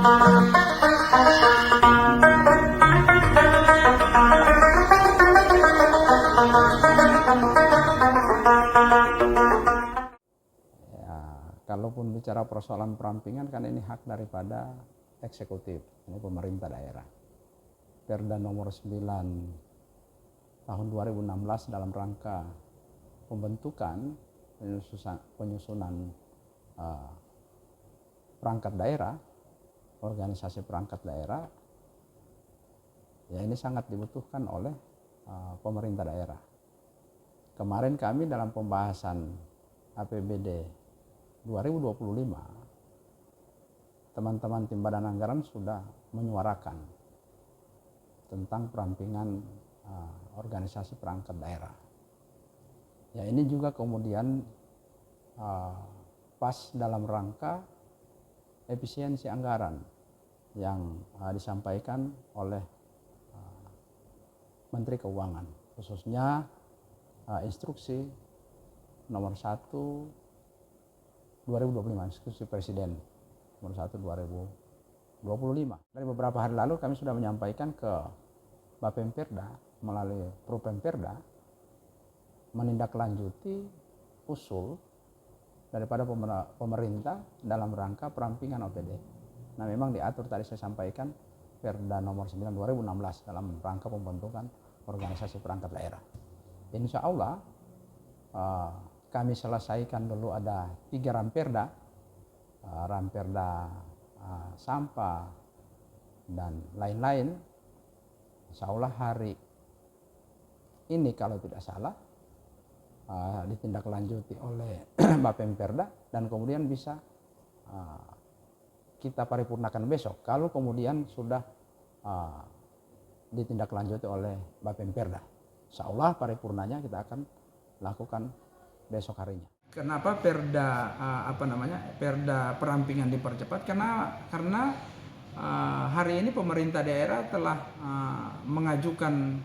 Kalaupun bicara persoalan perampingan, kan ini hak daripada eksekutif, ini pemerintah daerah. Perda nomor 9 tahun 2016 dalam rangka pembentukan penyusunan perangkat daerah, organisasi perangkat daerah, ya ini sangat dibutuhkan oleh pemerintah daerah. Kemarin kami dalam pembahasan APBD 2025, teman-teman tim Badan Anggaran sudah menyuarakan tentang perampingan organisasi perangkat daerah. Ya ini juga kemudian pas dalam rangka efisiensi anggaran yang disampaikan oleh Menteri Keuangan, khususnya instruksi nomor 1 2025, instruksi Presiden nomor 1 2025. Dari beberapa hari lalu kami sudah menyampaikan ke Bapemperda melalui Propemperda menindaklanjuti usul daripada pemerintah dalam rangka perampingan OPD. Nah, memang diatur tadi saya sampaikan Perda nomor 9 2016 dalam rangka pembentukan organisasi perangkat daerah. Insya Allah kami selesaikan dulu ada 3 ramperda, ramperda sampah dan lain-lain. Insya Allah hari ini kalau tidak salah ditindaklanjuti oleh Bapemperda dan kemudian bisa kita paripurnakan besok kalau kemudian sudah ditindaklanjuti oleh Bapemperda. Insya Allah paripurnanya kita akan lakukan besok harinya. Kenapa perda perda perampingan dipercepat? Karena hari ini pemerintah daerah telah mengajukan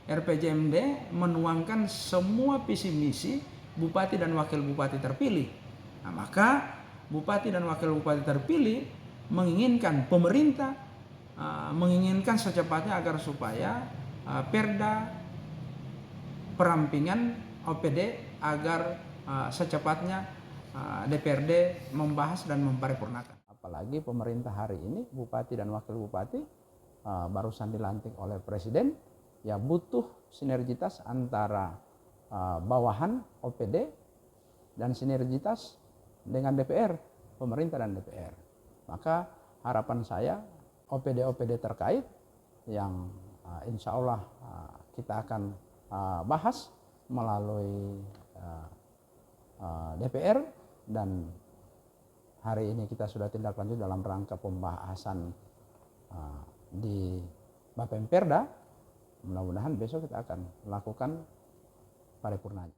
RPJMD menuangkan semua visi misi bupati dan wakil bupati terpilih. Nah, maka bupati dan wakil bupati terpilih menginginkan pemerintah menginginkan secepatnya agar supaya perda perampingan OPD agar secepatnya DPRD membahas dan memparipurnakan. Apalagi pemerintah hari ini, bupati dan wakil bupati barusan dilantik oleh Presiden, ya butuh sinergitas antara bawahan OPD dan sinergitas dengan DPR, pemerintah dan DPR. Maka harapan saya OPD-OPD terkait yang insya Allah kita akan bahas melalui DPR dan hari ini kita sudah tindak lanjut dalam rangka pembahasan di Bapemperda. Mudah-mudahan besok kita akan melakukan paripurnanya.